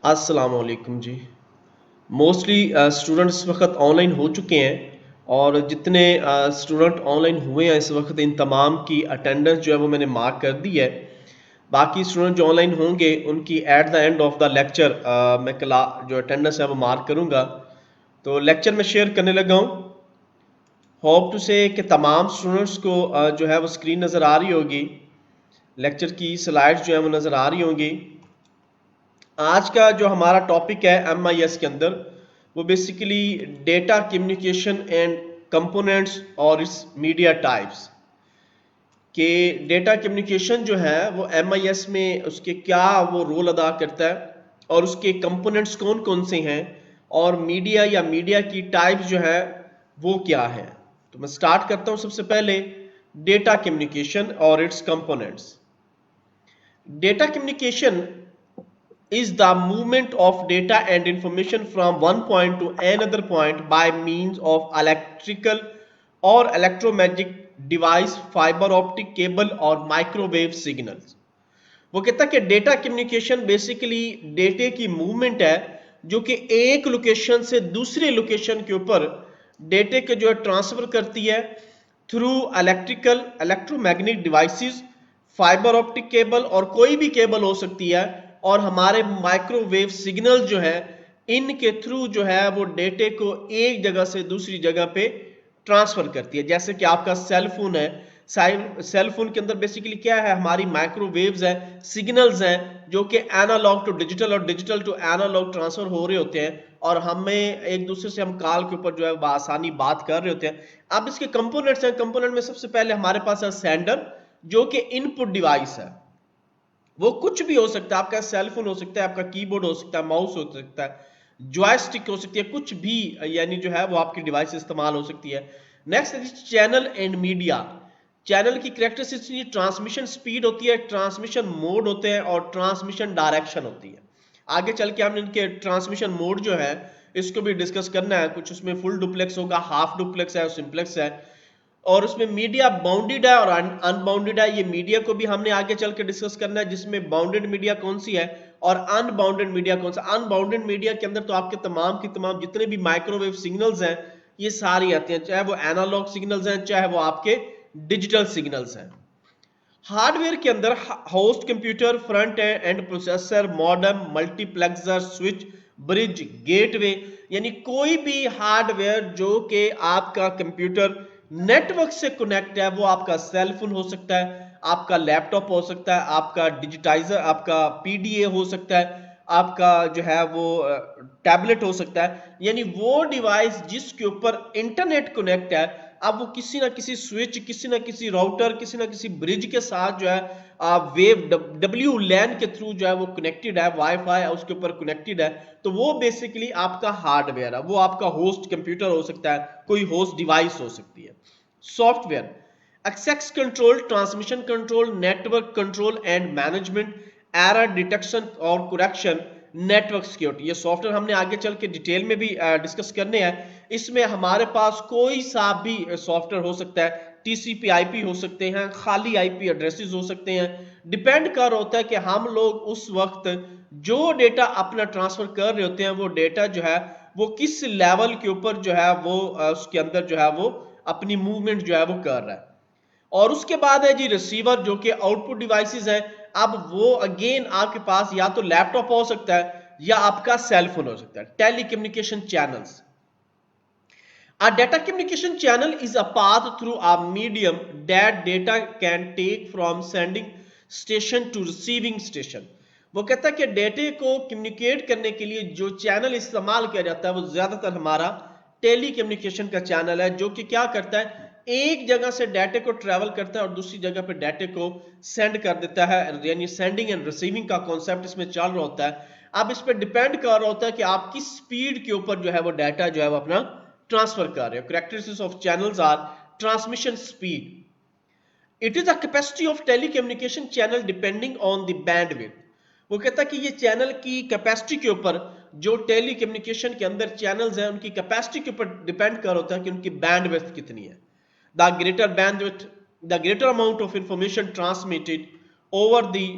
अस्सलाम वालेकुम जी। Mostly student इस वक्त ऑनलाइन हो चुके हैं और जितने स्टूडेंट ऑनलाइन हुए हैं इस वक्त इन तमाम की अटेंडेंस जो है वो मैंने मार्क कर दी है। बाकी स्टूडेंट जो ऑनलाइन होंगे उनकी at the end of the lecture मैं क्ला जो अटेंडेंस है वो मार्क करूँगा। तो लेक्चर में शेयर करने लगा हूँ। होप टू से कि तमाम स्टूडेंट्स को जो है वो स्क्रीन नज़र आ रही होगी, लेक्चर की स्लाइड्स जो है वो नज़र आ रही होंगी। आज का जो हमारा टॉपिक है MIS के अंदर वो basically data communication and components और इट्स मीडिया टाइप्स के डेटा कम्युनिकेशन जो है वो MIS में उसके क्या वो रोल अदा करता है और उसके कंपोनेंट्स कौन कौन से हैं और मीडिया या मीडिया की टाइप्स जो है वो क्या है। तो मैं स्टार्ट करता हूं सबसे पहले डेटा कम्युनिकेशन और it's components. Data communication is the movement of data and information from one point to another point by means of electrical or electromagnetic device, fiber optic cable और microwave signals। वो कहता है कि data communication basically डेटे की movement है जो कि एक लोकेशन से दूसरे लोकेशन के ऊपर डेटे के जो है ट्रांसफर करती है through electrical electromagnetic devices, fibre optic cable और कोई भी केबल हो सकती है और हमारे माइक्रोवेव सिग्नल जो है इनके थ्रू जो है वो डेटे को एक जगह से दूसरी जगह पे ट्रांसफर करती है। जैसे कि आपका सेल फोन है, सेल फोन के अंदर बेसिकली क्या है, हमारी माइक्रोवेव्स है, सिग्नल्स हैं जो कि एनालॉग टू डिजिटल और डिजिटल टू एनालॉग ट्रांसफर हो रहे होते हैं और हमें एक दूसरे से हम कॉल के ऊपर जो है आसानी बात कर रहे होते हैं। अब इसके कंपोनेंट्स हैं। कंपोनेंट में सबसे पहले हमारे पास है सेंडर जो कि इनपुट डिवाइस है। वो कुछ भी हो सकता है, आपका सेल फोन हो सकता है, आपका कीबोर्ड हो सकता है, माउस हो सकता है, जॉयस्टिक हो सकती है, कुछ भी यानी जो है वो आपकी डिवाइस इस्तेमाल हो सकती है। नेक्स्ट है चैनल एंड मीडिया। चैनल की कैरेक्टरिस्टिक्स ट्रांसमिशन स्पीड होती है, ट्रांसमिशन मोड होते हैं और ट्रांसमिशन डायरेक्शन होती है। आगे चल के हमने इनके ट्रांसमिशन मोड जो है इसको भी डिस्कस करना है। कुछ उसमें फुल डुप्लेक्स होगा, हाफ डुप्लेक्स है, सिंप्लेक्स है और उसमें मीडिया बाउंडेड है और अनबाउंडेड है। ये मीडिया को भी हमने आगे चल के डिस्कस करना है जिसमें बाउंडेड मीडिया कौन सी है और अनबाउंडेड मीडिया कौन सा। अनबाउंडेड मीडिया के अंदर तो आपके तमाम की तमाम जितने भी माइक्रोवेव सिग्नल्स हैं ये सारी आते हैं, चाहे वो एनालॉग सिग्नल्स हैं चाहे वो आपके डिजिटल सिग्नल्स हैं। हार्डवेयर के अंदर host computer, front end processor, modem, multiplexer, switch, bridge, gateway, यानी कोई भी हार्डवेयर जो कि आपका कंप्यूटर नेटवर्क से कनेक्ट है, वो आपका सेल फोन हो सकता है, आपका लैपटॉप हो सकता है, आपका डिजिटाइजर, आपका पीडीए हो सकता है, आपका जो है वो टैबलेट हो सकता है, यानी वो डिवाइस जिसके ऊपर इंटरनेट कनेक्ट है। अब वो किसी ना किसी स्विच, किसी ना किसी राउटर, किसी ना किसी ब्रिज के साथ जो है वेव डब्ल्यू लैन के थ्रू जो है वो कनेक्टेड है, वाईफाई उसके ऊपर कनेक्टेड है, तो वो बेसिकली आपका हार्डवेयर है। वो आपका होस्ट कंप्यूटर हो सकता है, कोई होस्ट डिवाइस हो सकती है। Software access control, transmission control, network control and management, error detection और करेक्शन, नेटवर्क सिक्योरिटी। ये सॉफ्टवेयर हमने आगे चल के डिटेल में भी डिस्कस करने हैं। इसमें हमारे पास कोई सा भी सॉफ्टवेयर हो सकता है, टीसीपी आईपी हो सकते हैं, खाली आईपी एड्रेसेस हो सकते हैं। डिपेंड कर होता है कि हम लोग उस वक्त जो डेटा अपना ट्रांसफर कर रहे होते हैं वो डेटा जो है वो किस लेवल के ऊपर जो है वो उसके अंदर जो है वो अपनी मूवमेंट जो है वो कर रहा है। और उसके बाद है जी रिसीवर जो कि आउटपुट डिवाइसेस है। अब वो अगेन आपके पास या तो लैपटॉप हो सकता है या आपका सेल फोन हो सकता है। Telecommunication channels. A data communication channel is a path through a medium that data can take from sending station to receiving station। वो कहता है कि डेटे को कम्युनिकेट करने के लिए जो चैनल इस्तेमाल किया जाता है वो ज्यादातर हमारा टेली कम्युनिकेशन का चैनल है, जो कि क्या करता है, एक जगह से डाटे को ट्रेवल करता है और दूसरी जगह पे डाटे को सेंड कर देता है, यानी सेंडिंग एंड रिसीविंग का कॉन्सेप्ट इसमें चल रहा होता है। अब इस पर डिपेंड कर रहा होता है कि आप किस स्पीड के ऊपर जो है वो डाटा जो है वो अपना ट्रांसफर कर रहे हो। Characteristics of channels are transmission speed, it is the capacity of telecommunication channel depending on the bandwidth. वो कहता है कि ये चैनल की कैपेसिटी के ऊपर, जो टेलीकम्युनिकेशन के अंदर चैनल्स हैं उनकी कैपेसिटी के ऊपर डिपेंड कर होता है कि उनकी बैंडविड्थ कितनी है। The greater bandwidth, the greater amount of information transmitted over the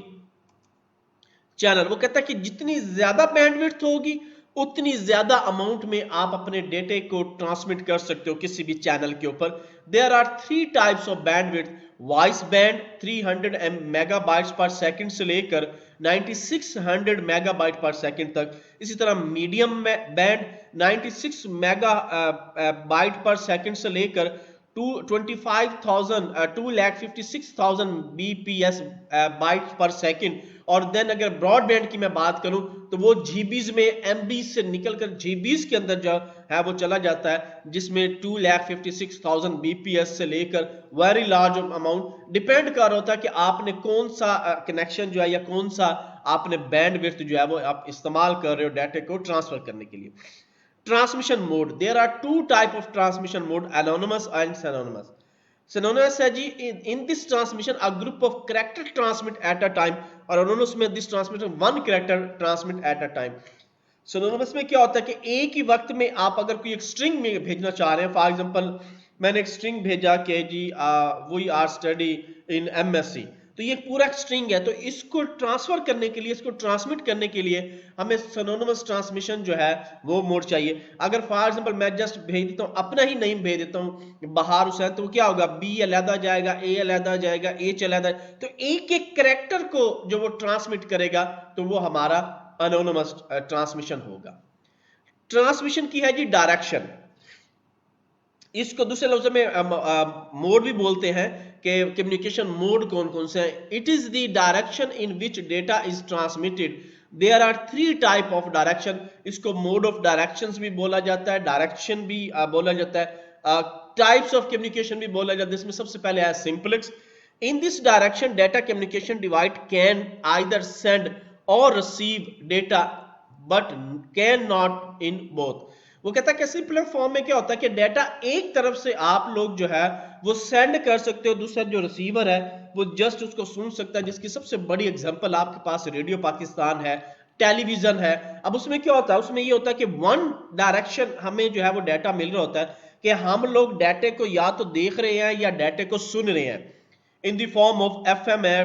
channel. वो कहता है कि जितनी ज्यादा बैंडविड्थ होगी उतनी ज्यादा अमाउंट में आप अपने डेटे को ट्रांसमिट कर सकते हो किसी भी चैनल के ऊपर। There are 3 types of bandwidth. Voice band 300 megabytes per second से लेकर 9600 मेगाबाइट पर सेकंड तक। इसी तरह medium band 96 megabyte per second से लेकर 2,56,000 bps बाइट पर सेकंड। और देन अगर ब्रॉडबैंड की मैं बात करूं तो वो जीबीज में एमबी से निकलकर जीबीज के अंदर जो है वो चला जाता है, जिसमें 2,56,000 bps से लेकर वेरी लार्ज अमाउंट डिपेंड कर रहा होता है कि आपने कौन सा कनेक्शन जो है या कौन सा आपने बैंडविड्थ जो है वो आप इस्तेमाल कर रहे हो डाटा को ट्रांसफर करने के लिए। Transmission mode, there are 2 type of transmission mode, anonymous and synonymous. Synonymous है जी, in this transmission a group of character transmit at a time, और anonymous में this transmission one character transmit at a time। Synonymous में क्या होता है कि एक ही वक्त में आप अगर कोई एक स्ट्रिंग में भेजना चाह रहे हैं, फॉर एग्जांपल मैंने एक स्ट्रिंग भेजा कि जी we are study in MSc, तो ये पूरा स्ट्रिंग है, तो इसको ट्रांसफर करने के लिए, इसको ट्रांसमिट करने के लिए हमें सिनोनिमस ट्रांसमिशन जो है वो मोड चाहिए। अगर फॉर एग्जांपल मैं जस्ट भेज देता हूं, अपना ही नेम भेज देता हूं बहार हुसैन, तो क्या होगा, बी अलहदा जाएगा, ए अलहदा जाएगा, एच अलहदा, तो एक एक कैरेक्टर को जो वो ट्रांसमिट करेगा तो वो हमारा एनोनिमस ट्रांसमिशन होगा। ट्रांसमिशन की है जी डायरेक्शन, इसको दूसरे लफ्ज़ में मोड भी बोलते हैं कि कम्युनिकेशन मोड कौन कौन से हैं। It is the direction in which data is transmitted. There are 3 type of direction. इसको मोड ऑफ डायरेक्शंस भी बोला जाता है, डायरेक्शन भी बोला जाता है, टाइप्स ऑफ कम्युनिकेशन भी बोला जाता है। इसमें सबसे पहले है simplex. In this direction data communication device can either send or receive data but can not in both. वो कहता है कि सिंपल फॉर्म में क्या होता है कि डेटा एक तरफ से आप लोग जो है वो सेंड कर सकते हो, दूसरा जो रिसीवर है वो जस्ट उसको सुन सकता है, जिसकी सबसे बड़ी एग्जांपल आपके पास रेडियो पाकिस्तान है, टेलीविजन है। अब उसमें क्या होता है, उसमें ये होता है कि वन डायरेक्शन हमें जो है वो डाटा मिल रहा होता है कि हम लोग डाटे को या तो देख रहे हैं या डाटे को सुन रहे हैं in the form of FM है,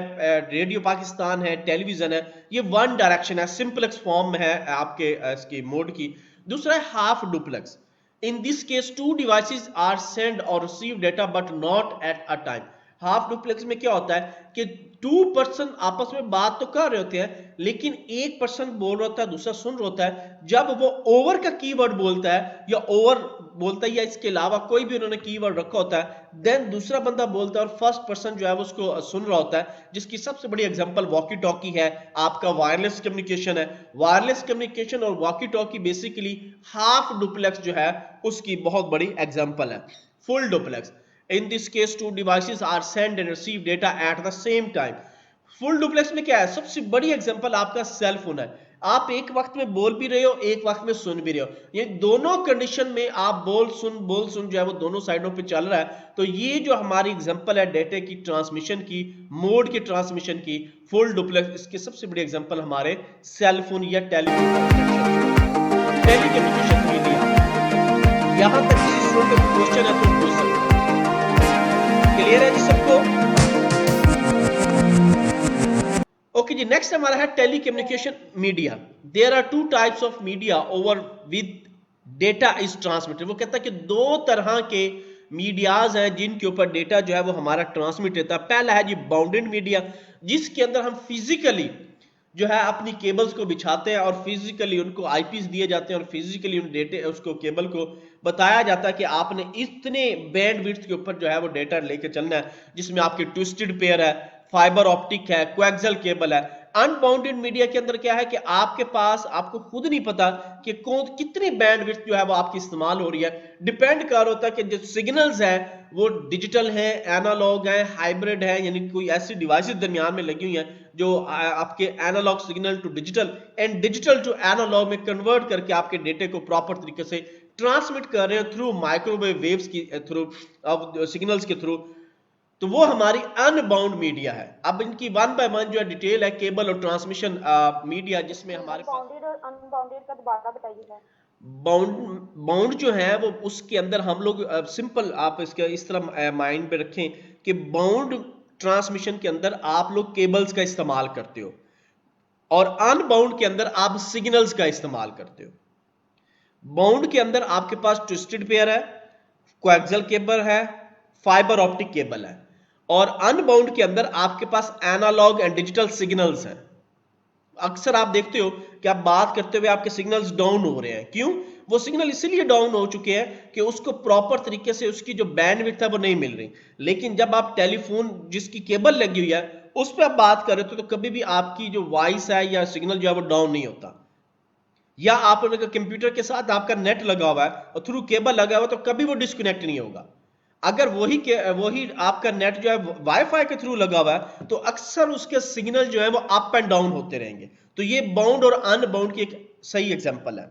रेडियो पाकिस्तान है, टेलीविजन है। ये वन डायरेक्शन है, सिंपलेक्स फॉर्म में है आपके इसकी मोड की। दूसरा है half duplex. In this case 2 devices are send or receive data but not at a time. Half duplex में क्या होता है कि 2 पर्सन आपस में बात तो कर रहे होते हैं, लेकिन एक पर्सन बोल रहा होता है, दूसरा सुन रहा होता है। जब वो ओवर का कीवर्ड बोलता है या ओवर बोलता है या इसके अलावा कोई भी उन्होंने कीवर्ड रखा होता है, देन दूसरा बंदा बोलता है और फर्स्ट पर्सन जो है वो उसको सुन रहा होता है, जिसकी सबसे बड़ी एग्जांपल वॉकी टॉकी है, आपका वायरलेस कम्युनिकेशन है। वायरलेस कम्युनिकेशन और walkie talkie basically half duplex जो है उसकी बहुत बड़ी एग्जांपल है। Full duplex, in this case 2 devices are send and receive data at the same time। Full duplex में क्या है, सबसे बड़ी एग्जांपल आपका सेल फोन है। आप एक वक्त में बोल भी रहे हो, एक वक्त में सुन भी रहे हो, ये दोनों कंडीशन में आप बोल सुन जो है वो दोनों साइडों पे चल रहा है। तो ये जो हमारी एग्जांपल है डेटा की ट्रांसमिशन की, मोड की ट्रांसमिशन की, फुल डुप्लेक्स, इसकी सबसे बड़ी एग्जांपल हमारे सेल फोन या टेलीकम्युनिकेशन मीडिया। यहां तक किसी स्टूडेंट का क्वेश्चन है तो पूछ सकते हैं। क्लियर है जी सबको? ओके जी, नेक्स्ट हमारा है telecommunication media. There are 2 types of media over with data is transmitted. वो कहता है कि 2 तरह के मीडियाज हैं जिनके ऊपर डेटा जो है वो हमारा ट्रांसमिट होता है। पहला है जी बाउंडेड मीडिया, जिसके अंदर हम फिजिकली जो है अपनी केबल्स को बिछाते हैं और फिजिकली उनको आईपीस दिए जाते हैं और फिजिकली उन डेटे उसको केबल को बताया जाता है कि आपने इतने बैंडविड्थ के ऊपर जो है वो डेटा लेके चलना है, जिसमें आपकी ट्विस्टेड पेयर है, फाइबर ऑप्टिक है, कोएक्सियल केबल है। अनबाउंडेड मीडिया के अंदर क्या है कि आपके पास आपको खुद नहीं पता कि कौन कितनी बैंडविड्थ जो है वो आपकी इस्तेमाल हो रही है। डिपेंड कर होता है कि जो सिग्नल्स है वो डिजिटल है, एनालॉग है, हाइब्रिड है, यानी कोई ऐसी डिवाइसेस दरमियान में लगी हुई हैं जो आपके analog signal to digital and digital to analog में कन्वर्ट करके आपके डेटे को प्रॉपर तरीके से ट्रांसमिट कर रहे हैं थ्रू माइक्रोवेव वेव्स की थ्रू, सिग्नल्स के थ्रू। तो वो हमारी अनबाउंड मीडिया है। अब इनकी वन बाय वन जो है डिटेल है केबल और ट्रांसमिशन मीडिया, जिसमें हमारे बाउंडेड और अनबाउंडेड का दोबारा बताइएगा। बाउंड जो है वो उसके अंदर हम लोग सिंपल आप इसके इस तरह माइंड पे रखें कि बाउंड ट्रांसमिशन के अंदर आप लोग केबल्स का इस्तेमाल करते हो और अनबाउंड के अंदर आप सिग्नल्स का इस्तेमाल करते हो। बाउंड के अंदर आपके पास ट्विस्टेड पेयर है, कोएक्सियल केबल है, फाइबर ऑप्टिक केबल है, और अनबाउंड के अंदर आपके पास एनालॉग एंड डिजिटल सिग्नल्स हैं। अक्सर आप देखते हो कि आप बात करते हुए आपके सिग्नल्स डाउन हो रहे हैं। क्यों? वो सिग्नल इसलिए डाउन हो चुके हैं कि उसको प्रॉपर तरीके से उसकी जो बैंडविड्थ है वो नहीं मिल रही। लेकिन जब आप टेलीफोन जिसकी केबल लगी हुई है उस पर आप बात कर रहे हो तो कभी भी आपकी जो वॉइस है या सिग्नल जो है वो डाउन नहीं होता। या आप कंप्यूटर के साथ आपका नेट लगा हुआ है और थ्रू केबल लगा हुआ है तो कभी वो डिस्कनेक्ट नहीं होगा। अगर वही आपका नेट जो है वाईफाई के थ्रू लगा हुआ है तो अक्सर उसके सिग्नल जो है वो अप एंड डाउन होते रहेंगे। तो ये बाउंड और अनबाउंड की एक सही एग्जांपल है।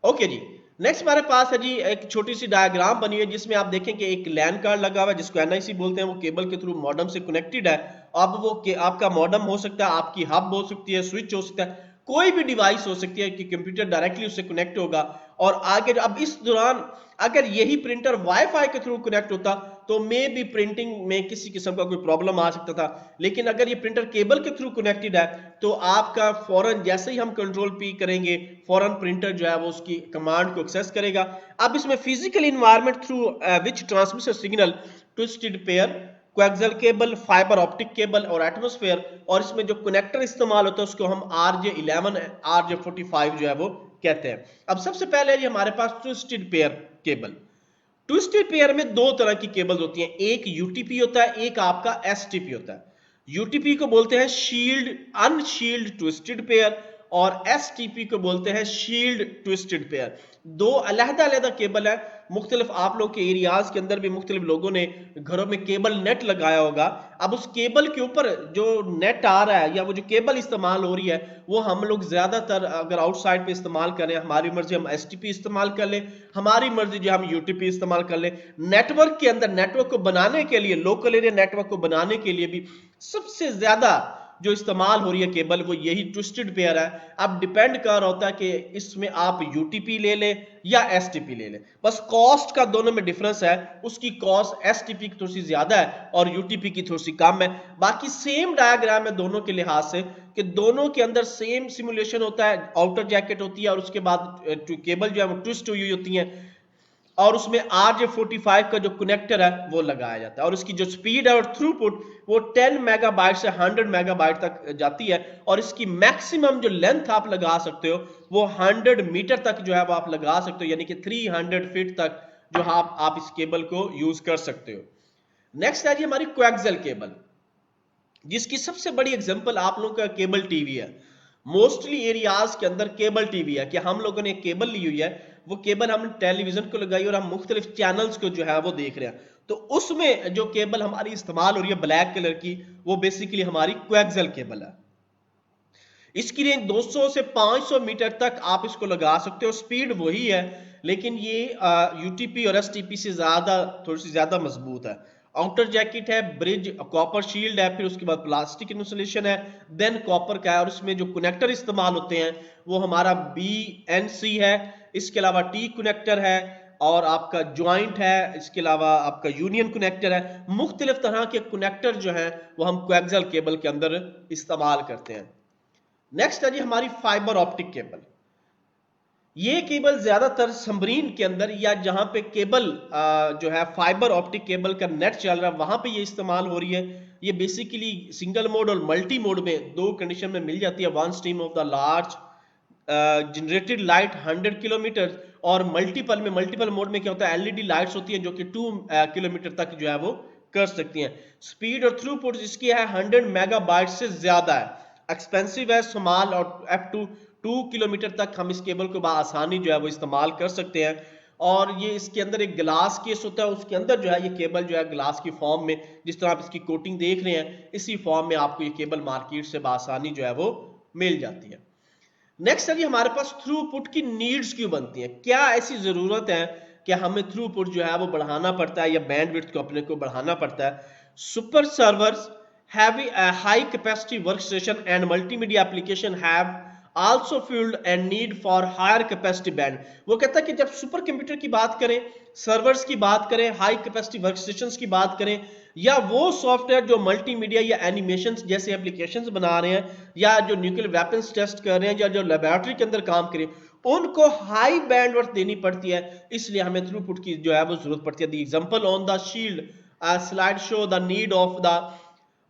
ओके जी, नेक्स्ट हमारे पास है जी एक छोटी सी डायग्राम बनी हुई है जिसमें आप देखें कि एक लैन कार्ड लगा हुआ है जिसको एनआईसी बोलते हैं, वो केबल के थ्रू मॉडेम से कनेक्टेड है। अब वो आपका मॉडेम हो सकता है, आपकी हब हो सकती है, स्विच हो सकता है, कोई भी डिवाइस हो सकती है कि कंप्यूटर डायरेक्टली उससे कनेक्ट होगा। और आगे अब इस दौरान अगर यही प्रिंटर वाईफाई के थ्रू कनेक्ट होता तो मे भी प्रिंटिंग में किसी किस्म का कोई प्रॉब्लम आ सकता था। लेकिन अगर ये प्रिंटर केबल के थ्रू कनेक्टेड है तो आपका फौरन जैसे ही हम कंट्रोल पी करेंगे फौरन प्रिंटर जो है वो उसकी कमांड को एक्सेस करेगा। अब इसमें physical environment through which transmission signal twisted pair, coaxial cable, fibre optic cable और एटमॉस्फेयर, और इसमें जो कनेक्टर इस्तेमाल होता है उसको हम RJ11 RJ45 जो है वो कहते हैं। अब सबसे पहले ये हमारे पास twisted pair cable. Twisted pair में दो तरह की केबल होती हैं, एक यूटीपी होता है, एक आपका एसटीपी होता है। यूटीपी को बोलते हैं शील्ड अनशील्ड ट्विस्टेड पेयर और एसटीपी को बोलते हैं शील्ड ट्विस्टेड पेयर। दो अलहदा अलहदा केबल है। मुख्तलिफ आप लोग के एरियाज के अंदर भी मुख्तलिफ लोगों ने घरों में केबल नेट लगाया होगा। अब उस केबल के ऊपर जो नेट आ रहा है या वो जो केबल इस्तेमाल हो रही है वो हम लोग ज्यादातर अगर आउटसाइड पे इस्तेमाल करें, हमारी मर्जी हम एसटीपी इस्तेमाल कर लें, हमारी मर्जी जो हम यूटीपी इस्तेमाल कर लें। नेटवर्क के अंदर नेटवर्क को बनाने के लिए, लोकल एरिया नेटवर्क को बनाने के लिए भी सबसे ज्यादा जो इस्तेमाल हो रही है केबल वो यही ट्विस्टेड पेयर है। अब डिपेंड कर होता है कि इसमें आप यूटीपी ले लें या एसटीपी ले लें, बस कॉस्ट का दोनों में डिफरेंस है। उसकी कॉस्ट एसटीपी की थोड़ी सी ज्यादा है और यूटीपी की थोड़ी सी कम है। बाकी सेम डायग्राम है दोनों के लिहाज से कि दोनों के अंदर सेम सिमुलेशन होता है, आउटर जैकेट होती है और उसके बाद केबल जो है वो ट्विस्ट हुई होती है और उसमें RJ45 का जो कनेक्टर है वो लगाया जाता है और उसकी जो स्पीड है और थ्रूपुट वो 10 मेगाबाइट से 100 मेगाबाइट तक जाती है। और इसकी मैक्सिमम जो लेंथ आप लगा सकते हो वो 100 मीटर तक जो है वो आप लगा सकते हो, यानी कि 300 फीट तक जो आप इस केबल को यूज कर सकते हो। नेक्स्ट है जी हमारी कोएक्सियल केबल, जिसकी सबसे बड़ी एग्जांपल आप लोगों का केबल टीवी है। मोस्टली एरियाज के अंदर केबल टीवी है कि हम लोगों ने केबल ली हुई है, वो केबल हम टेलीविजन को लगाई और हम मुख्तलिफ चैनल्स को जो है वो देख रहे हैं। तो उसमें जो केबल हमारी इस्तेमाल हो रही है ब्लैक कलर की वो बेसिकली हमारी कोएक्सियल केबल है। इसकी रेंज 200 से 500 मीटर तक आप इसको लगा सकते हो, स्पीड वही है लेकिन ये यूटीपी और एसटीपी से थोड़ी सी ज्यादा मजबूत है। आउटर जैकेट है, ब्रिज कॉपर शील्ड है, फिर उसके बाद प्लास्टिक इंसुलेशन है, देन कॉपर का है और उसमें जो कनेक्टर इस्तेमाल होते हैं वो हमारा BNC है, इसके अलावा T कनेक्टर है और आपका ज्वाइंट है, इसके अलावा आपका यूनियन कनेक्टर है। मुख्तलिफ तरह के कनेक्टर जो है वो हम कोएक्सियल केबल के अंदर इस्तेमाल करते हैं। नेक्स्ट है जी हमारी फाइबर ऑप्टिक केबल। ये केबल ज्यादातर सबमरीन के अंदर या जहां पे केबल जो है फाइबर ऑप्टिक केबल का नेट चल रहा है वहां पे ये इस्तेमाल हो रही है। ये बेसिकली सिंगल मोड और मल्टी मोड में दो कंडीशन में मिल जाती है। One stream of the large generated light 100 kilometre और मल्टीपल मोड में क्या होता है LED लाइट्स होती है जो कि 2 किलोमीटर तक जो है वो कर सकती हैं। स्पीड और थ्रूपुट इसकी है 100 मेगाबाइट से ज्यादा है, एक्सपेंसिव है, स्मॉल और अप टू 2 किलोमीटर तक हम इस केबल को आसानी जो है वो इस्तेमाल कर सकते हैं। और ये इसके अंदर एक ग्लास केस होता है, उसके अंदर जो है ये केबल जो है ग्लास की फॉर्म में, जिस तरह आप इसकी कोटिंग देख रहे हैं इसी फॉर्म में आपको ये केबल मार्केट से आसानी जो है वो मिल जाती है। नेक्स्ट है जी हमारे पास थ्रूपुट की नीड्स क्यों बनती हैं? क्या ऐसी जरूरत है कि हमें थ्रूपुट जो है वो बढ़ाना पड़ता है या बैंडविड्थ को अपने को बढ़ाना पड़ता है? Super servers heavy high capacity workstation and multimedia application have also fueled and need for higher capacity band। वो कहता है कि जब सुपर कंप्यूटर की बात करें, सर्वर्स की बात करें, हाई कैपेसिटी वर्कस्टेशंस की बात करें, या वो सॉफ्टवेयर जो मल्टीमीडिया या एनिमेशंस जैसे एप्लीकेशंस बना रहे हैं, या जो न्यूक्लियर वेपन्स टेस्ट कर रहे हैं, या जो लेबोरेटरी के अंदर काम करें, उनको हाई बैंडविड्थ देनी पड़ती है, इसलिए हमें थ्रूपुट की जो है वो जरूरत पड़ती है। The example on the shield slide show the need of the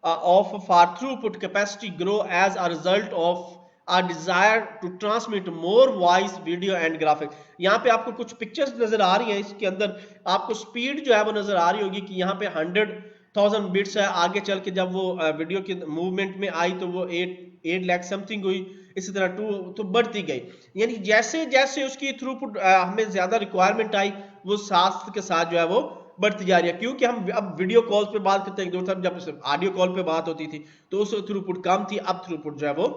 for throughput capacity grow as a result of a desire to transmit more voice, video and graphic। यहाँ पे आपको कुछ पिक्चर्स नजर आ रही हैं, इसके अंदर आपको स्पीड जो है वो नजर आ रही होगी कि यहाँ पे 100,000 बिट्स है, आगे चल के जब वो वीडियो के मूवमेंट में आई तो वो 8 लाख समथिंग हुई, इसी तरह 2 तो बढ़ती गई। यानी जैसे जैसे उसकी थ्रूपुट हमें ज्यादा रिक्वायरमेंट आई, वो साथ के साथ जो है वो बढ़ती जा रही है, क्योंकि हम अब वीडियो कॉल पे बात करते हैं, जब सिर्फ ऑडियो कॉल पे बात होती थी तो उस थ्रूपुट कम थी, अब थ्रूपुट जो है वो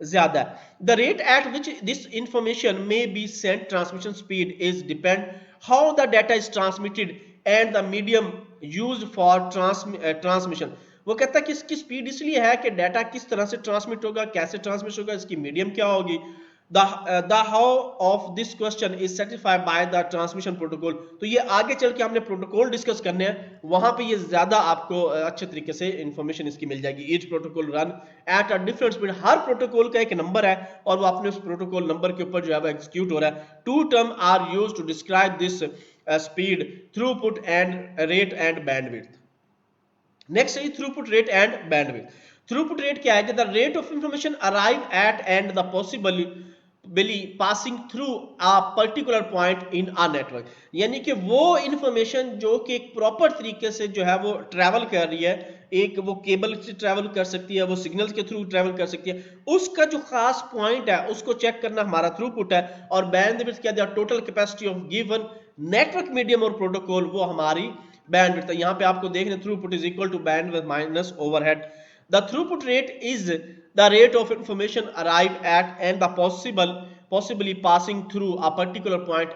ज्यादा है। The rate at which this information may be sent, transmission speed is depend how the data is transmitted and the medium used for transmission. वो कहता है कि इसकी स्पीड इसलिए है कि डाटा किस तरह से ट्रांसमिट होगा, कैसे ट्रांसमिट होगा, इसकी मीडियम क्या होगी। The how of this question is satisfied by the transmission protocol। तो ये आगे चल के हमने प्रोटोकॉल डिस्कस करने हैं, वहां पे ये ज्यादा आपको अच्छे तरीके से इंफॉर्मेशन इसकी मिल जाएगी। Each protocol run at a different speed, her protocol का एक नंबर है और वो अपने उस प्रोटोकॉल नंबर के ऊपर जो है वो एग्जीक्यूट हो रहा है। Two term are used to describe this speed, throughput and rate and bandwidth. Next है throughput rate and bandwidth. Throughput rate क्या है? The rate of information arrive at and the possibly passing through a particular point in a network. यानी कि वो information जो कि एक proper तरीके से जो है वो ट्रैवल कर रही है, एक वो केबल से ट्रैवल कर सकती है, वो सिग्नल्स के थ्रू ट्रैवल कर सकती है, उसका जो खास पॉइंट है उसको चेक करना हमारा थ्रूपुट है। और बैंडविड्थ क्या है? Total capacity of given network medium or protocol, वो हमारी बैंडविड्थ है। यहाँ पे आपको देख रहे हैं throughput is equal to bandwidth minus overhead. The throughput rate is the rate of information arrived at and the possibly passing through a particular point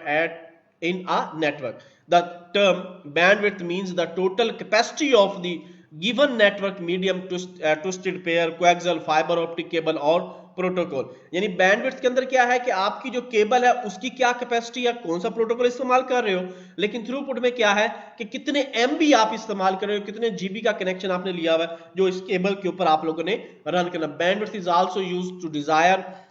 in a network. The term bandwidth means the total capacity of the given network medium, twisted pair, coaxial, fiber optic cable और protocol. यानी bandwidth के अंदर क्या है कि आपकी जो cable है उसकी क्या कैपेसिटी है, कौन सा प्रोटोकॉल इस्तेमाल कर रहे हो। लेकिन थ्रूपुट में क्या है कि कितने एमबी आप इस्तेमाल कर रहे हो, कितने जीबी का कनेक्शन आपने लिया हुआ है जो इस केबल के ऊपर आप लोगों ने रन करना। Bandwidth is also used to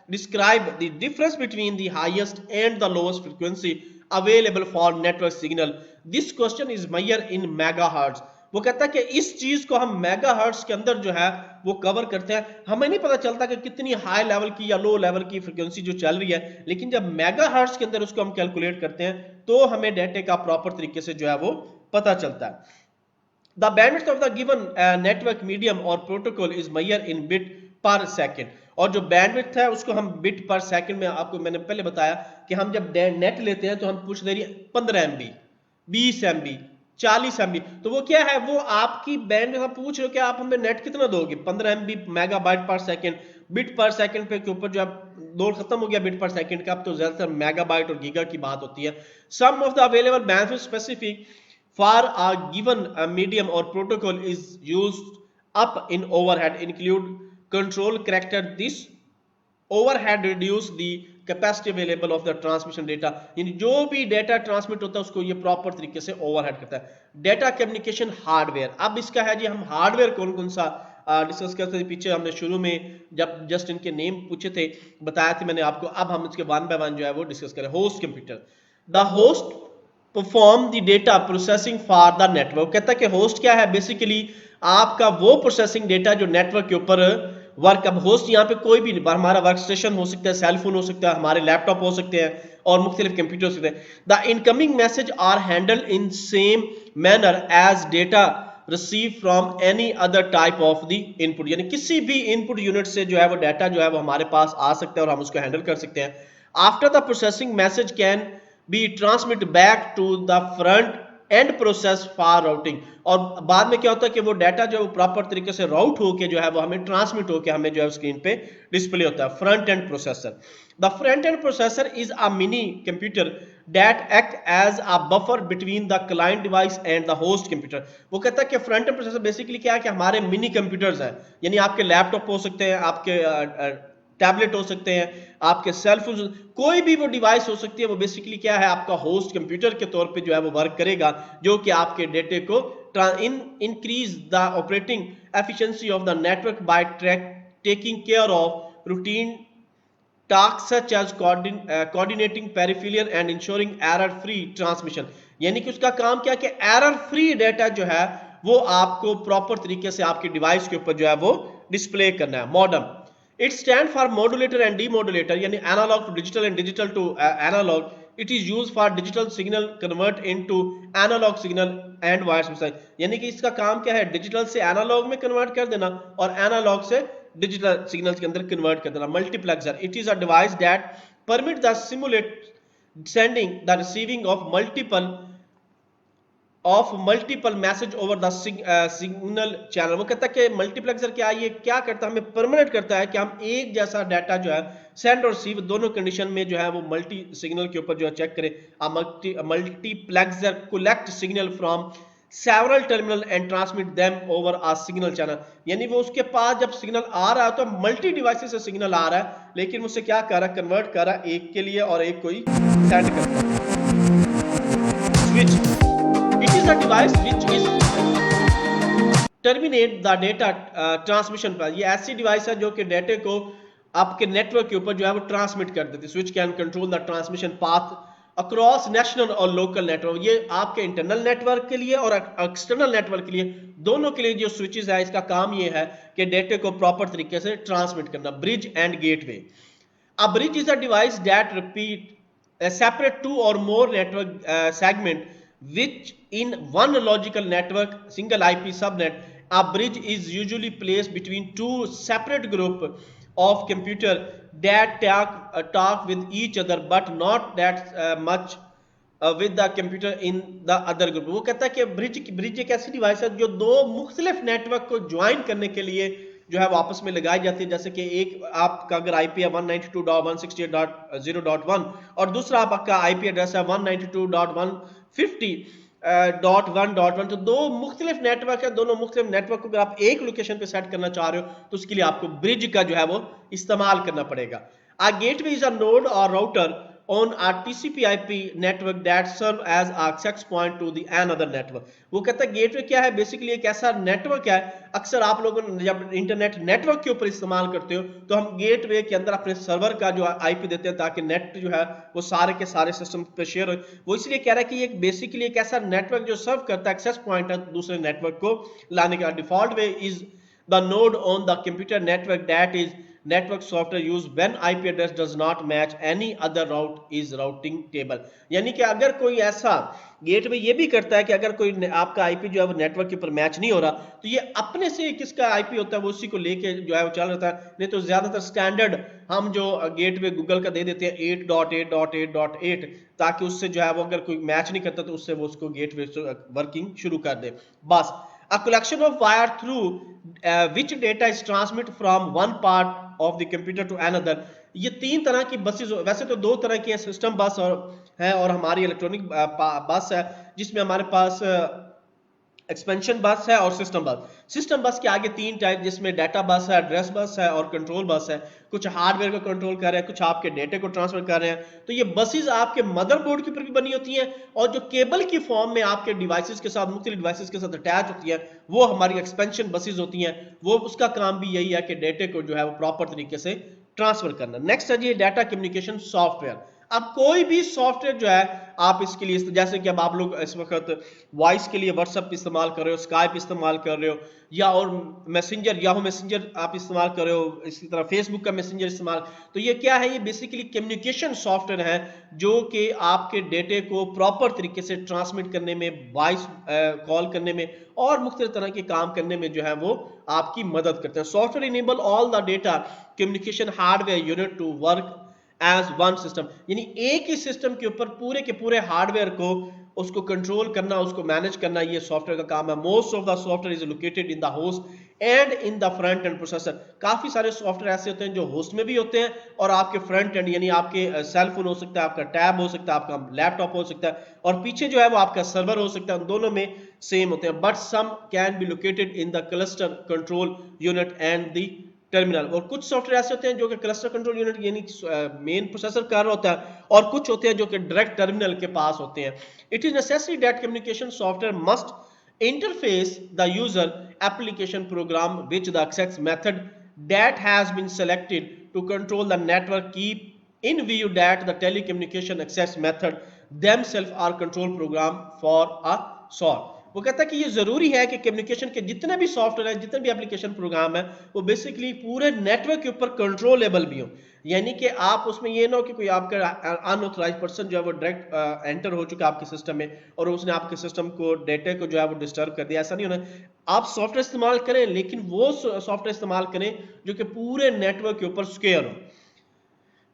describe the difference between the highest and the lowest frequency available for network signal. This question is measured in megahertz। वो कहता है कि इस चीज को हम मेगाहर्ट्ज के अंदर जो है वो कवर करते हैं। हमें नहीं पता चलता कि कितनी हाई लेवल की या लो लेवल की फ्रीक्वेंसी जो चल रही है, लेकिन जब मेगाहर्ट्ज के अंदर उसको हम कैलकुलेट करते हैं तो हमें डाटा का प्रॉपर तरीके से जो है वो पता चलता है। The bandwidth of the given network medium or protocol is measured in bit per second. और जो बैंडविड्थ है उसको हम बिट पर सेकंड में, आपको मैंने पहले बताया कि हम जब नेट लेते हैं तो हम पूछ दे रही है 15 MB, 20 MB, 40 MB। तो वो क्या है, वो आपकी बैंडविड्थ आप पूछ रहे हो कि आप हमें नेट कितना दोगे, 15 MB megabyte per second. Bit पर सेकंड पे के ऊपर जो अब दौर खत्म हो गया बिट पर सेकंड का, अब तो ज्यादातर मेगाबाइट और गीगा की बात होती है। Sum of the available bandwidth specific for a given medium or protocol is used up in overhead include control character। This overhead reduce the capacity available of the transmission data। यानी जो भी data transmit होता है उसको ये proper तरीके से overhead करता है। डेटा कम्युनिकेशन हार्डवेयर, अब इसका है जी हम हार्डवेयर कौन कौन सा डिस्कस करते थे। पीछे हमने शुरू में जब जस्ट इनके नेम पूछे थे बताया थे मैंने आपको, अब हम इसके वन बाय वन जो है वो डिस्कस करें। Host computer, the host perform the data processing for the network. कहता है कि होस्ट क्या है, बेसिकली आपका वो प्रोसेसिंग डेटा जो नेटवर्क के ऊपर वर्क। अब होस्ट यहाँ पे कोई भी हमारा वर्क स्टेशन हो सकता है, सेलफोन हो सकता है, हमारे लैपटॉप हो सकते हैं और मुख्तलिफ कंप्यूटर हो सकते हैं। The incoming message are handled in same manner as data receive from any other type of the input. यानी किसी भी इनपुट यूनिट से जो है वो डाटा जो है वो हमारे पास आ सकता है और हम उसको हैंडल कर सकते हैं। After the processing message can be transmit back to the front end process for routing. और बाद में क्या होता है कि वो डाटा जो प्रॉपर तरीके से राउट होके जो है वो हमें ट्रांसमिट होके हमें जो है स्क्रीन पे डिस्प्ले होता है। Front end processor, the front end processor is a mini computer that act as a buffer between the client device and the host computer. वो कहता है कि फ्रंट एंड प्रोसेसर बेसिकली क्या है कि हमारे मिनी कंप्यूटर्स हैं, यानी आपके लैपटॉप हो सकते हैं, आपके टैबलेट हो सकते हैं, आपके सेलफोन, कोई भी वो डिवाइस हो सकती है। वो बेसिकली क्या है, आपका होस्ट कंप्यूटर के तौर पे जो है वो वर्क करेगा जो कि आपके डेटे को increase the operating efficiency of the network by taking care of routine tasks such as coordinating peripheral and ensuring error free transmission। यानी कि उसका काम क्या कि एरर फ्री डाटा जो है वो आपको प्रॉपर तरीके से आपके डिवाइस के ऊपर जो है वो डिस्प्ले करना है। Modem, it stand for modulator and demodulator, यानी analog to digital and digital to analog. It is used for digital signal convert into analog signal and voice. यानी कि इसका काम क्या है, डिजिटल से एनालॉग में कन्वर्ट कर देना और एनालॉग से डिजिटल सिग्नल्स के अंदर कन्वर्ट कर देना। Multiplexer, it is a device that permit the simulate sending the receiving of multiple message over the signal channel. वो कहता है कि मल्टीप्लेक्सर क्या है, ये क्या करता है, हमें परमानेंट करता है कि हम एक जैसा डाटा जो है सेंड और रिसीव दोनों कंडीशन में जो है वो मल्टी सिग्नल के ऊपर जो है चेक करें। Multiplexer collect signal from several terminal and transmit them over a signal channel. यानी वो उसके पास जब सिग्नल आ रहा है तो मल्टी डिवाइसेस से सिग्नल आ रहा है, लेकिन मुझसे क्या कर रहा है, कन्वर्ट कर रहा है एक के लिए और एक कोई सेंड कर रहा है। Switch, it is a device which is terminate the data transmission पर। ये ऐसी डिवाइस है जो कि डेटा को आपके नेटवर्क के ऊपर जो है वो ट्रांसमिट कर देती है। Switch can control the transmission path across national और लोकल नेटवर्क। ये आपके इंटरनल नेटवर्क के लिए और एक्सटर्नल नेटवर्क के लिए, दोनों के लिए जो स्विचेस है इसका काम ये है कि डेटा को प्रॉपर तरीके से ट्रांसमिट करना। Bridge and gateway, a bridge is a device that repeat separate two or more network segment which in one logical network single IP subnet. A bridge is usually placed between two separate group of computer that talk with each other but not that much with the computer in the other group। वो कहता है कि bridge एक ऐसी device है जो दो मुख्तलिफ नेटवर्क को ज्वाइन करने के लिए जो है वो आपस में लगाई जाती है। जैसे कि एक आपका अगर आईपी है 192.168.0.1 और दूसरा आपका आईपी एड्रेस है 192.150.1.1, तो दो मुख्तलिफ नेटवर्क है। दोनों मुख्तलिफ नेटवर्क को अगर आप एक लोकेशन पे सेट करना चाह रहे हो तो उसके लिए आपको ब्रिज का जो है वो इस्तेमाल करना पड़ेगा। A gateway is a node or router on a TCP/IP network that serve as a access point to the another network। वो कहता है गेटवे क्या है, बेसिकली एक ऐसा नेटवर्क है। अक्सर आप लोगों ने जब इंटरनेट नेटवर्क के ऊपर इस्तेमाल करते हो तो हम गेटवे के अंदर अपने सर्वर का जो आईपी देते हैं ताकि नेट जो है वो सारे के सारे सिस्टम पे शेयर हो। वो इसलिए कह रहा है कि ये बेसिकली एक ऐसा नेटवर्क जो सर्व करता है एक्सेस पॉइंट है दूसरे नेटवर्क को लाने का। Default way is the node on the computer network that is network software used when IP address does not match any other route is routing table। यानी कि अगर कोई ऐसा गेटवे ये भी करता है कि अगर कोई आपका आईपी जो है वो नेटवर्क के ऊपर मैच नहीं हो रहा तो ये अपने से किसका आईपी होता है वो उसी को लेके जो है वो चल रहा है। नहीं तो ज्यादातर स्टैंडर्ड हम जो गेटवे गूगल का दे देते हैं 8.8.8.8 ताकि उससे जो है वो अगर कोई मैच नहीं करता तो उससे वो उसको गेटवे वर्किंग शुरू कर दे बस। A collection of wire through which data is transmitted from one part of the computer to another। ये तीन तरह की बसेस, वैसे तो दो तरह की है, सिस्टम बस और हमारी इलेक्ट्रॉनिक बस है जिसमें हमारे पास एक्सपेंशन बस है और सिस्टम बस। सिस्टम बस के आगे तीन टाइप जिसमें डाटा बस है, एड्रेस बस है और कंट्रोल बस है। कुछ हार्डवेयर को कंट्रोल कर रहे हैं, कुछ आपके डेटा को ट्रांसफर कर रहे हैं। तो ये बसेस आपके मदरबोर्ड के ऊपर भी बनी होती हैं और जो केबल की फॉर्म में आपके डिवाइसेस के साथ मुख्तलिफ डिवाइसेस के साथ अटैच होती है वो हमारी एक्सपेंशन बसेस होती हैं। वो उसका काम भी यही है कि डेटा को जो है वो प्रॉपर तरीके से ट्रांसफर करना। नेक्स्ट है जी डाटा कम्युनिकेशन सॉफ्टवेयर। अब कोई भी सॉफ्टवेयर जो है आप इसके लिए, जैसे कि अब आप लोग इस वक्त वॉइस के लिए व्हाट्सएप इस्तेमाल कर रहे हो, स्काइप इस्तेमाल कर रहे हो या और मैसेंजर याहू मैसेंजर आप इस्तेमाल कर रहे हो, इसी तरह फेसबुक का मैसेंजर इस्तेमाल। तो ये क्या है, ये बेसिकली कम्युनिकेशन सॉफ्टवेयर है जो कि आपके डेटे को प्रॉपर तरीके से ट्रांसमिट करने में, वॉइस कॉल करने में और मुख्तलिफ तरह के काम करने में जो है वो आपकी मदद करते हैं। Software enable all the data communication hardware unit to work as one system. यानी एक ही सिस्टम के ऊपर पूरे के पूरे हार्डवेयर को उसको कंट्रोल करना, उसको मैनेज करना, ये सॉफ्टवेयर का काम है। Most of the software is located in the host and in the front end processor. काफी सारे सॉफ्टवेयर ऐसे होते हैं जो होस्ट में भी होते हैं और आपके फ्रंट एंड यानी आपके सेल फोन हो सकता है, आपका टैब हो सकता है, आपका लैपटॉप हो सकता है और पीछे जो है वो आपका सर्वर हो सकता है। दोनों में सेम होते हैं but some can be located in the cluster control unit and the terminal. और कुछ सॉफ्टवेयर ऐसे होते हैं जो कि क्लस्टर कंट्रोल यूनिट यानी मेन प्रोसेसर कर रहा होता है और कुछ होते हैं जो कि डायरेक्ट टर्मिनल के पास होते हैं। It is necessary that communication software must interface the user application program which the access method that has been selected to control the network keep in view that the telecommunication access method themselves are control program for a SOR। वो कहता है कि ये जरूरी है कि communication के जितने भी सॉफ्टवेयर है, जितने भी एप्लीकेशन प्रोग्राम है, वो बेसिकली पूरे नेटवर्क के ऊपर कंट्रोलेबल भी हो। यानी कि आप उसमें ये ना हो कि कोई आपका अनऑथराइज पर्सन जो है वो डायरेक्ट एंटर हो चुका है आपके सिस्टम में और उसने आपके सिस्टम को डेटा को जो है वो डिस्टर्ब कर दिया। ऐसा नहीं होना। आप सॉफ्टवेयर इस्तेमाल करें, लेकिन वो सॉफ्टवेयर इस्तेमाल करें जो कि पूरे नेटवर्क के ऊपर स्क्वेयर हो।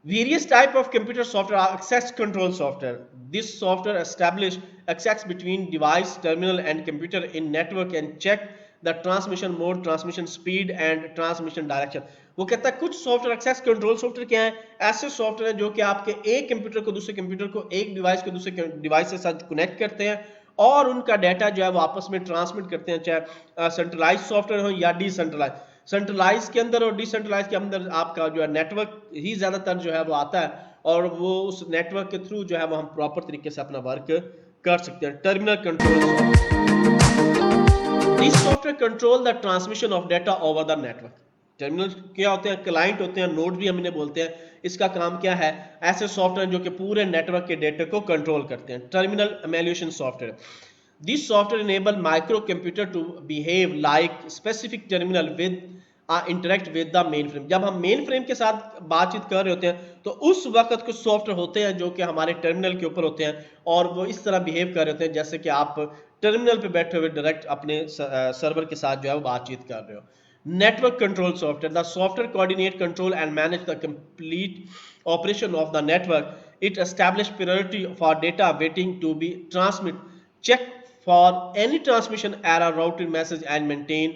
Various type of computer software are access control software. This software establish access between device, terminal and computer in network and check the transmission mode, transmission speed and transmission direction. वो कहता है कुछ software access control software क्या है? ऐसे software हैं जो कि आपके एक कंप्यूटर को दूसरे कंप्यूटर को, एक डिवाइस को दूसरे डिवाइस के साथ कनेक्ट करते हैं और उनका डाटा जो है वो आपस में ट्रांसमिट करते हैं, चाहे सेंट्रलाइज सॉफ्टवेयर हो या डिसेंट्रलाइज। सेंट्रलाइज के अंदर और डिसेंट्रलाइज के अंदर आपका जो है नेटवर्क ही ज्यादातर जो है वो आता है और वो उस नेटवर्क के थ्रू जो है वो हम प्रॉपर तरीके से अपना वर्क कर सकते हैं। Terminal control, this software control the transmission of data over the network. Terminal क्या होते हैं? क्लाइंट होते हैं, नोड भी हम इन्हें बोलते हैं। इसका काम क्या है? ऐसे सॉफ्टवेयर जो कि पूरे नेटवर्क के डाटा को कंट्रोल करते हैं। Terminal emulation software, this software enable microcomputer to behave like specific terminal with interact with the mainframe। जब हम मेन फ्रेम के साथ बातचीत कर रहे होते हैं तो उस वक्त कुछ सॉफ्टवेयर होते हैं जो कि हमारे टर्मिनल के ऊपर होते हैं और वो इस तरह बिहेव कर रहे होते हैं जैसे कि आप टर्मिनल पे बैठे हुए डायरेक्ट अपने सर्वर के साथ जो है वो बातचीत कर रहे हो। Network control software, the software coordinate control and manage the complete operation of the network. It establish priority for data waiting to be transmit, check for any transmission error, routed message and maintain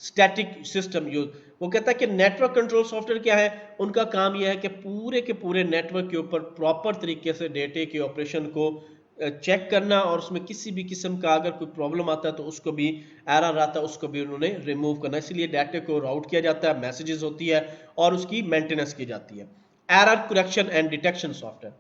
static system use। वो कहता है कि network control software क्या है? उनका काम यह है कि पूरे नेटवर्क के ऊपर प्रॉपर तरीके से डेटे के ऑपरेशन को चेक करना और उसमें किसी भी किस्म का अगर कोई प्रॉब्लम आता है तो उसको भी, एरर आता है उसको भी उन्होंने रिमूव करना। इसलिए डाटा को राउट किया जाता है, मैसेजेस होती है और उसकी मेंटेनेंस की जाती है। Error correction and detection software,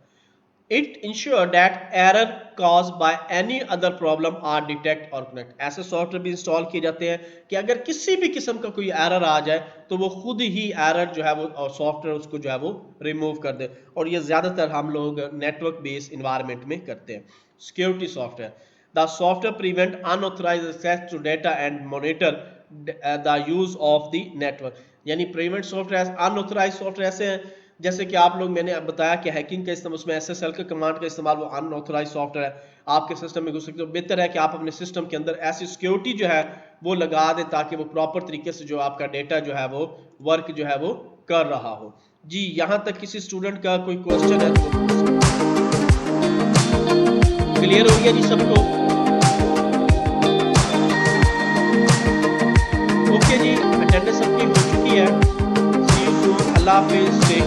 it ensure that error caused by any other problem are detect और connect। ऐसे सॉफ्टवेयर भी इंस्टॉल किए जाते हैं कि अगर किसी भी किस्म का कोई एरर आ जाए तो वो खुद ही एरर जो है वो और सॉफ्टवेयर उसको जो है वो रिमूव कर दे, और ये ज्यादातर हम लोग नेटवर्क बेस्ड इन्वायरमेंट में करते हैं। Security software, the software prevent unauthorized access to data and monitor the use of the network. यानी प्रिवेंट सॉफ्टवेयर, अनऑथराइज्ड सॉफ्टवेयर ऐसे हैं जैसे कि आप लोग, मैंने बताया कि हैकिंग का इस्तेमाल, उसमें SSL का कमांड का इस्तेमाल, वो अनऑथराइज्ड सॉफ्टवेयर है, आपके सिस्टम में घुस सकते हो। बेहतर है कि आप अपने सिस्टम के अंदर ऐसी सिक्योरिटी जो है वो लगा दें ताकि वो प्रॉपर तरीके से जो आपका डेटा जो है वो वर्क जो है वो कर रहा हो। जी, यहाँ तक किसी स्टूडेंट का कोई क्वेश्चन है तो क्लियर हो गया जी सबको? ओके जी, अटेंडेंस सबकी हो चुकी है। सी यू सून, अल्लाह हाफिज़।